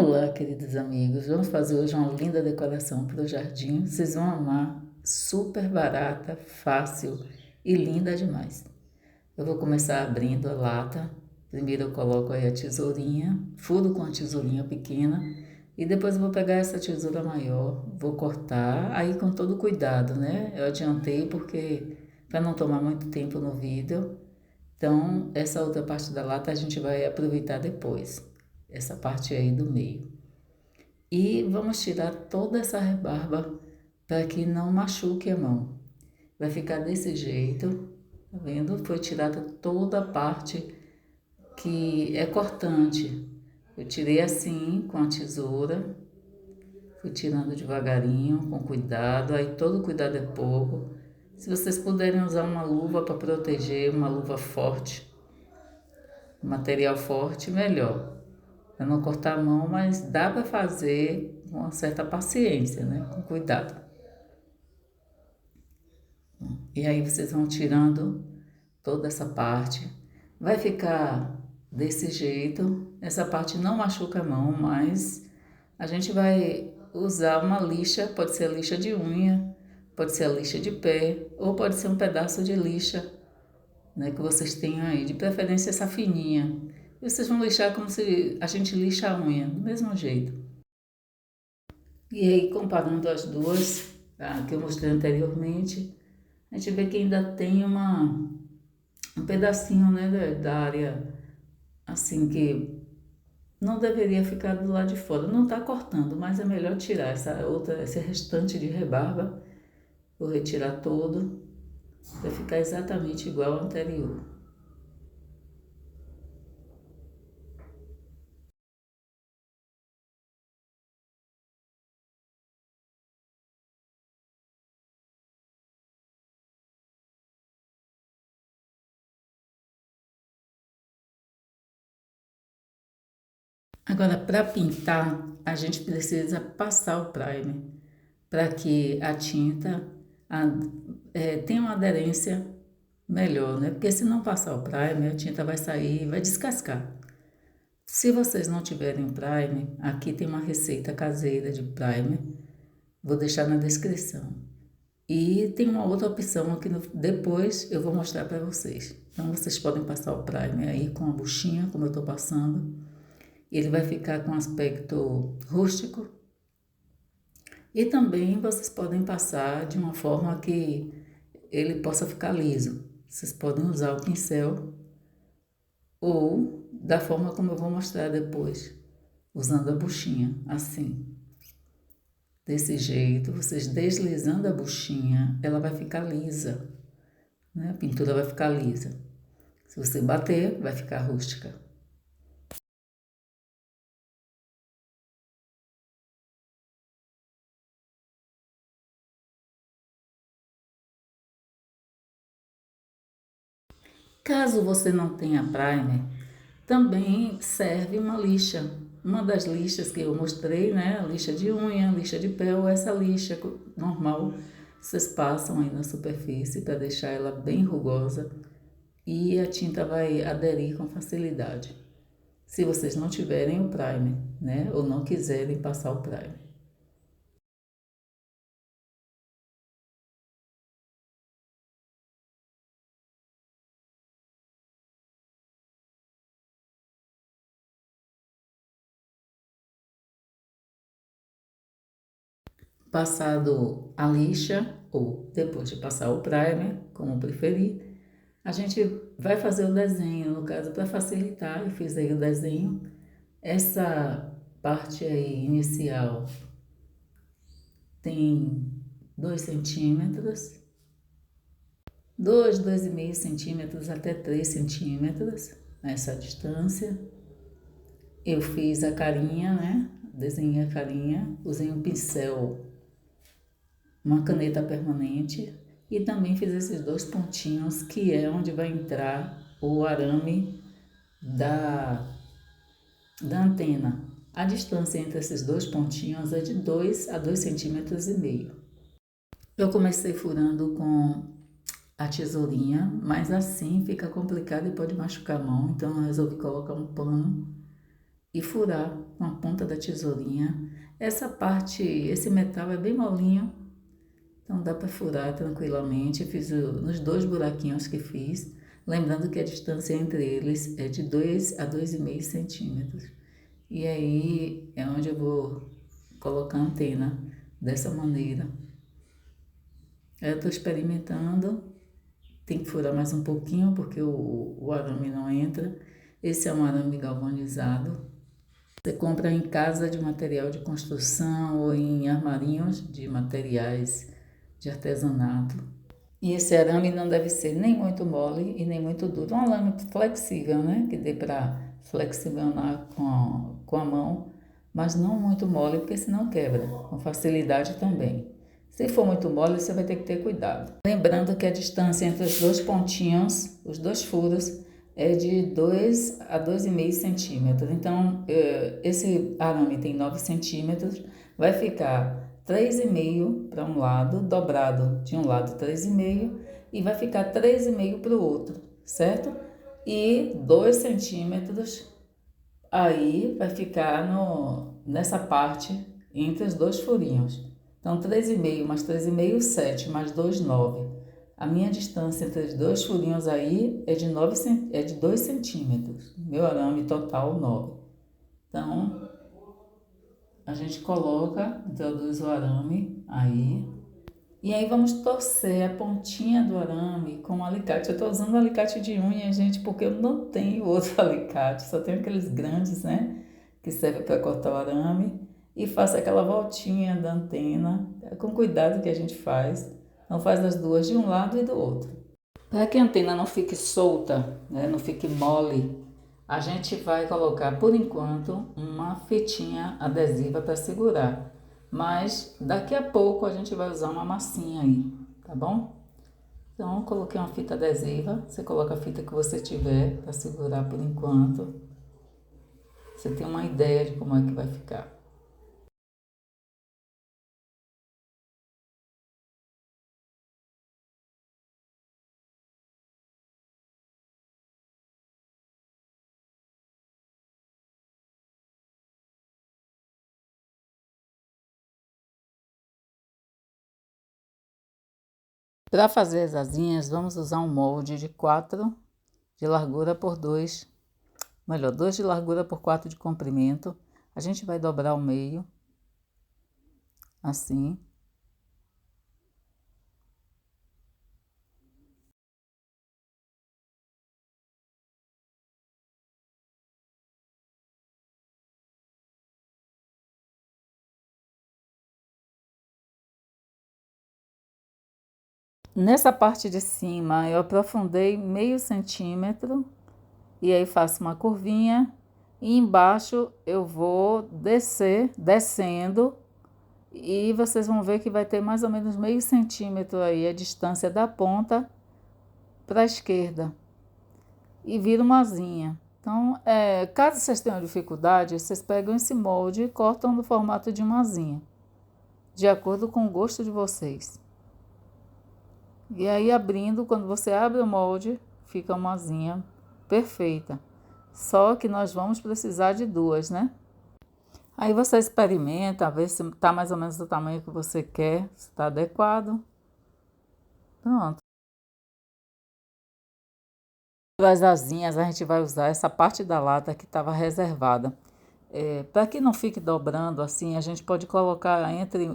Olá, queridos amigos. Vamos fazer hoje uma linda decoração para o jardim. Vocês vão amar. Super barata, fácil e linda demais. Eu vou começar abrindo a lata. Primeiro eu coloco aí a tesourinha, furo com a tesourinha pequena e depois eu vou pegar essa tesoura maior, vou cortar aí com todo cuidado, né? Eu adiantei porque para não tomar muito tempo no vídeo. Então, essa outra parte da lata a gente vai aproveitar depois. Essa parte aí do meio. E vamos tirar toda essa rebarba para que não machuque a mão. Vai ficar desse jeito, tá vendo? Foi tirada toda a parte que é cortante. Eu tirei assim com a tesoura, fui tirando devagarinho, com cuidado, aí todo cuidado é pouco. Se vocês puderem usar uma luva para proteger, uma luva forte, material forte, melhor. Para não cortar a mão, mas dá para fazer com uma certa paciência, né? Com cuidado. E aí vocês vão tirando toda essa parte. Vai ficar desse jeito. Essa parte não machuca a mão, mas a gente vai usar uma lixa, pode ser a lixa de unha, pode ser a lixa de pé, ou pode ser um pedaço de lixa, né, que vocês tenham aí, de preferência essa fininha. E vocês vão lixar como se a gente lixa a unha, do mesmo jeito. E aí, comparando as duas, tá, que eu mostrei anteriormente, a gente vê que ainda tem um pedacinho, né, da área, assim, que não deveria ficar do lado de fora. Não está cortando, mas é melhor tirar essa outra, esse restante de rebarba. Vou retirar todo, para ficar exatamente igual ao anterior. Agora, para pintar, a gente precisa passar o primer, para que a tinta tenha uma aderência melhor, né? Porque se não passar o primer, a tinta vai sair e vai descascar. Se vocês não tiverem primer, aqui tem uma receita caseira de primer, vou deixar na descrição. E tem uma outra opção aqui depois eu vou mostrar para vocês. Então vocês podem passar o primer aí com a buchinha, como eu estou passando. Ele vai ficar com aspecto rústico. E também vocês podem passar de uma forma que ele possa ficar liso. Vocês podem usar o pincel ou da forma como eu vou mostrar depois, usando a buchinha, assim. Desse jeito, vocês deslizando a buchinha, ela vai ficar lisa, né? A pintura vai ficar lisa. Se você bater, vai ficar rústica. Caso você não tenha primer, também serve uma lixa. Uma das lixas que eu mostrei, né? A lixa de unha, lixa de pé ou essa lixa normal. Vocês passam aí na superfície para deixar ela bem rugosa e a tinta vai aderir com facilidade. Se vocês não tiverem o primer, né? Ou não quiserem passar o primer. Passado a lixa, ou depois de passar o primer, como preferir, a gente vai fazer o desenho. No caso, para facilitar, eu fiz aí o desenho. Essa parte aí inicial tem 2 centímetros, 2,5 centímetros até 3 centímetros, essa distância. Eu fiz a carinha, né? Desenhei a carinha, usei um pincel, uma caneta permanente e também fiz esses 2 pontinhos que é onde vai entrar o arame da, da antena. A distância entre esses 2 pontinhos é de 2 a 2,5 centímetros. Eu comecei furando com a tesourinha, mas assim fica complicado e pode machucar a mão, então eu resolvi colocar um pano e furar com a ponta da tesourinha. Essa parte, esse metal é bem molinho, então dá para furar tranquilamente. Eu fiz nos 2 buraquinhos que fiz, lembrando que a distância entre eles é de 2 a 2,5 centímetros. E aí é onde eu vou colocar a antena dessa maneira. Eu estou experimentando, tem que furar mais um pouquinho porque o arame não entra. Esse é um arame galvanizado. Você compra em casa de material de construção ou em armarinhos de materiais de artesanato. E esse arame não deve ser nem muito mole e nem muito duro. Um arame flexível, né? Que dê para flexionar com a mão, mas não muito mole, porque senão quebra, com facilidade também. Se for muito mole, você vai ter que ter cuidado. Lembrando que a distância entre os 2 pontinhos, os 2 furos, é de 2 a 2,5 centímetros. Então, esse arame tem 9 centímetros, vai ficar 3,5 para um lado, dobrado de um lado 3,5 e vai ficar 3,5 para o outro, certo? E 2 centímetros aí vai ficar nessa parte entre os 2 furinhos. Então, 3,5 mais 3,5, 7, mais 2, 9. A minha distância entre os 2 furinhos aí é de 2 centímetros. Meu arame total, 9. Então, a gente coloca, introduz o arame aí. E aí vamos torcer a pontinha do arame com o alicate. Eu estou usando o alicate de unha, gente, porque eu não tenho outro alicate. Só tenho aqueles grandes, né? Que servem para cortar o arame. E faço aquela voltinha da antena. É com cuidado que a gente faz. Então faz as duas de um lado e do outro. Para que a antena não fique solta, né? Não fique mole, a gente vai colocar, por enquanto, uma fitinha adesiva para segurar. Mas daqui a pouco a gente vai usar uma massinha aí, tá bom? Então, eu coloquei uma fita adesiva. Você coloca a fita que você tiver para segurar por enquanto. Você tem uma ideia de como é que vai ficar. Para fazer as asinhas, vamos usar um molde de 4 de largura por 2, melhor, 2 de largura por 4 de comprimento. A gente vai dobrar o meio, assim. Nessa parte de cima, eu aprofundei meio centímetro e aí faço uma curvinha. E embaixo eu vou descendo, e vocês vão ver que vai ter mais ou menos meio centímetro aí a distância da ponta para a esquerda. E vira uma asinha. Então, caso vocês tenham dificuldade, vocês pegam esse molde e cortam no formato de uma asinha, de acordo com o gosto de vocês. E aí, abrindo, quando você abre o molde, fica uma asinha perfeita. Só que nós vamos precisar de 2, né? Aí você experimenta, vê se tá mais ou menos do tamanho que você quer, se está adequado. Pronto. Para as asinhas, a gente vai usar essa parte da lata que estava reservada. Para que não fique dobrando assim, a gente pode colocar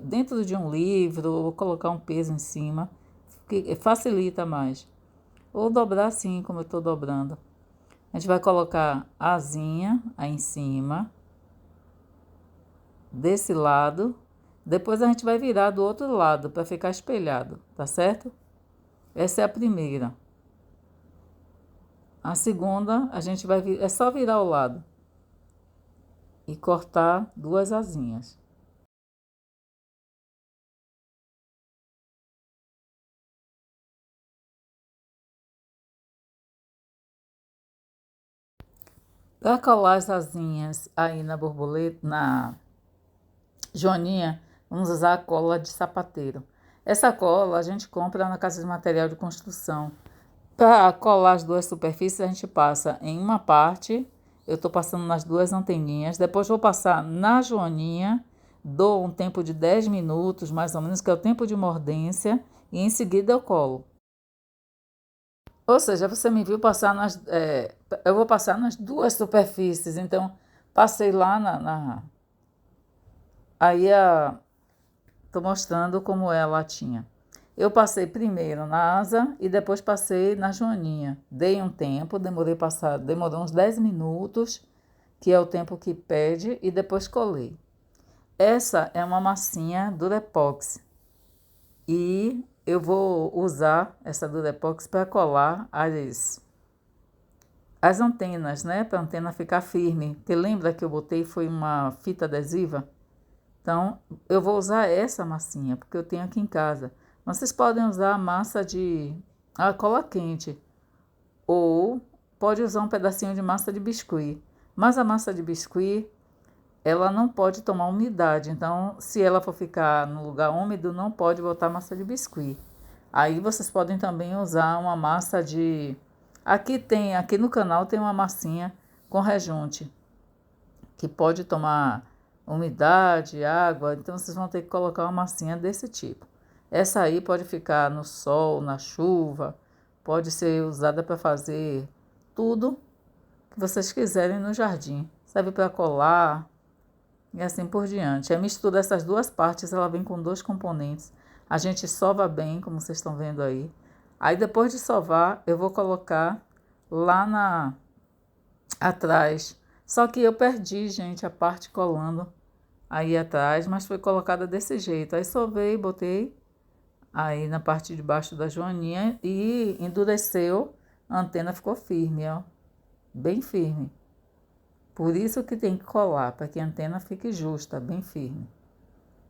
dentro de um livro ou colocar um peso em cima, que facilita mais. Ou dobrar assim, como eu estou dobrando. A gente vai colocar a asinha aí em cima, desse lado. Depois a gente vai virar do outro lado para ficar espelhado, tá certo? Essa é a primeira. A segunda, a gente vai é só virar o lado e cortar 2 asinhas. Para colar as asinhas aí na borboleta, na joaninha, vamos usar a cola de sapateiro. Essa cola a gente compra na casa de material de construção. Para colar as 2 superfícies, a gente passa em uma parte, eu estou passando nas duas anteninhas. Depois vou passar na joaninha, dou um tempo de 10 minutos, mais ou menos, que é o tempo de mordência, e em seguida eu colo. Ou seja, você me viu passar eu vou passar nas duas superfícies, então passei lá aí estou mostrando como é a latinha. Eu passei primeiro na asa e depois passei na joaninha. Dei um tempo, demorou uns 10 minutos, que é o tempo que pede, e depois colei. Essa é uma massinha Durepox e eu vou usar essa Durepox para colar as antenas, né? Para a antena ficar firme. Porque lembra que eu botei foi uma fita adesiva? Então, eu vou usar essa massinha, porque eu tenho aqui em casa. Vocês podem usar a massa de a cola quente, ou pode usar um pedacinho de massa de biscuit. Mas a massa de biscuit, ela não pode tomar umidade. Então, se ela for ficar no lugar úmido, não pode botar massa de biscuit. Aí vocês podem também usar uma massa de... aqui no canal tem uma massinha com rejunte, que pode tomar umidade, água, então vocês vão ter que colocar uma massinha desse tipo. Essa aí pode ficar no sol, na chuva, pode ser usada para fazer tudo que vocês quiserem no jardim. Serve para colar e assim por diante. A mistura dessas duas partes, ela vem com dois componentes. A gente sova bem, como vocês estão vendo aí. Aí depois de sovar, eu vou colocar lá atrás. Só que eu perdi, gente, a parte colando aí atrás, mas foi colocada desse jeito. Aí sovei, botei aí na parte de baixo da joaninha e endureceu, a antena ficou firme, ó, bem firme. Por isso que tem que colar, para que a antena fique justa, bem firme.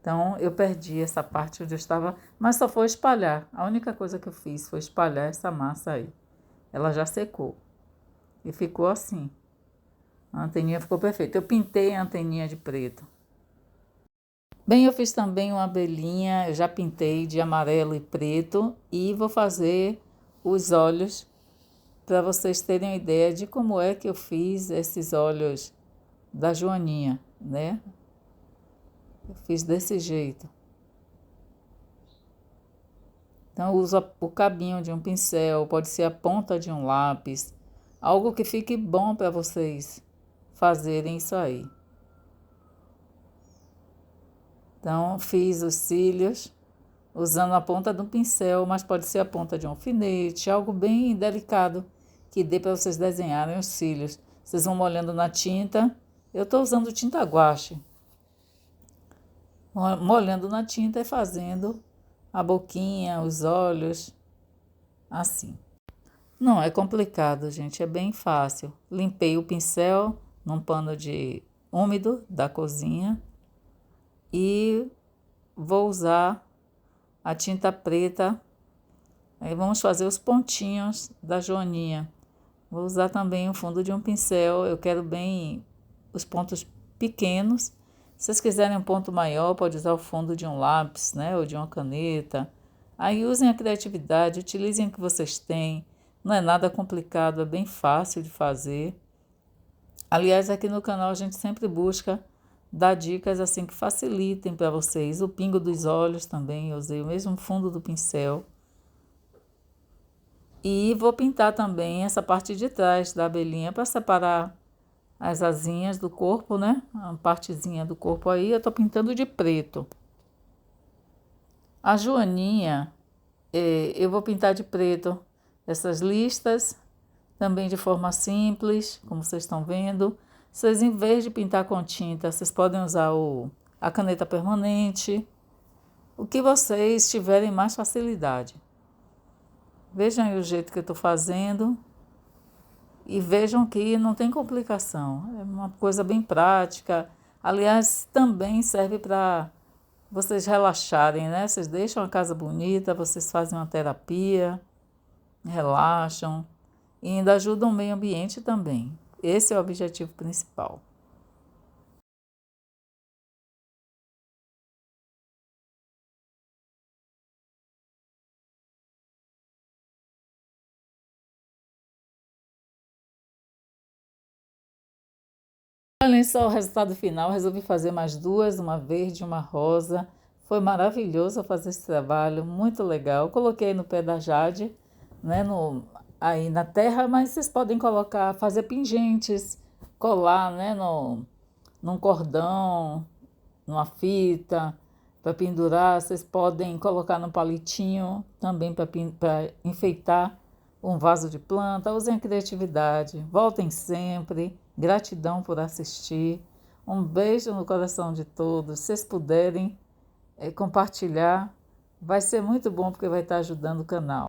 Então eu perdi essa parte onde eu estava, mas só foi espalhar. A única coisa que eu fiz foi espalhar essa massa aí. Ela já secou e ficou assim. A anteninha ficou perfeita. Eu pintei a anteninha de preto. Bem, eu fiz também uma abelhinha, eu já pintei de amarelo e preto e vou fazer os olhos para vocês terem uma ideia de como é que eu fiz esses olhos da joaninha, né? Eu fiz desse jeito. Então, eu uso o cabinho de um pincel, pode ser a ponta de um lápis, algo que fique bom para vocês fazerem isso aí. Então, fiz os cílios usando a ponta do pincel, mas pode ser a ponta de um alfinete, algo bem delicado que dê para vocês desenharem os cílios. Vocês vão molhando na tinta. Eu estou usando tinta guache. Molhando na tinta e fazendo a boquinha, os olhos, assim. Não é complicado, gente, é bem fácil. Limpei o pincel num pano de úmido da cozinha e vou usar a tinta preta. Aí vamos fazer os pontinhos da joaninha. Vou usar também o fundo de um pincel. Eu quero bem os pontos pequenos. Se vocês quiserem um ponto maior, pode usar o fundo de um lápis, né? Ou de uma caneta. Aí usem a criatividade, utilizem o que vocês têm. Não é nada complicado, é bem fácil de fazer. Aliás, aqui no canal a gente sempre busca dar dicas assim que facilitem para vocês. O pingo dos olhos também, eu usei o mesmo fundo do pincel. E vou pintar também essa parte de trás da abelhinha para separar as asinhas do corpo, né? A partezinha do corpo aí eu tô pintando de preto. A joaninha, eu vou pintar de preto essas listas, também de forma simples, como vocês estão vendo. Vocês, em vez de pintar com tinta, vocês podem usar a caneta permanente, o que vocês tiverem mais facilidade. Vejam aí o jeito que eu estou fazendo e vejam que não tem complicação. É uma coisa bem prática. Aliás, também serve para vocês relaxarem, né? Vocês deixam a casa bonita, vocês fazem uma terapia, relaxam e ainda ajudam o meio ambiente também. Esse é o objetivo principal. Olhem só o resultado final. Resolvi fazer mais duas, uma verde e uma rosa. Foi maravilhoso fazer esse trabalho, muito legal. Coloquei no pé da Jade, né, aí na terra, mas vocês podem colocar, fazer pingentes, colar, né, num cordão, numa fita, para pendurar. Vocês podem colocar no palitinho também para enfeitar um vaso de planta. Usem a criatividade. Voltem sempre. Gratidão por assistir. Um beijo no coração de todos. Se vocês puderem compartilhar, vai ser muito bom porque vai estar ajudando o canal.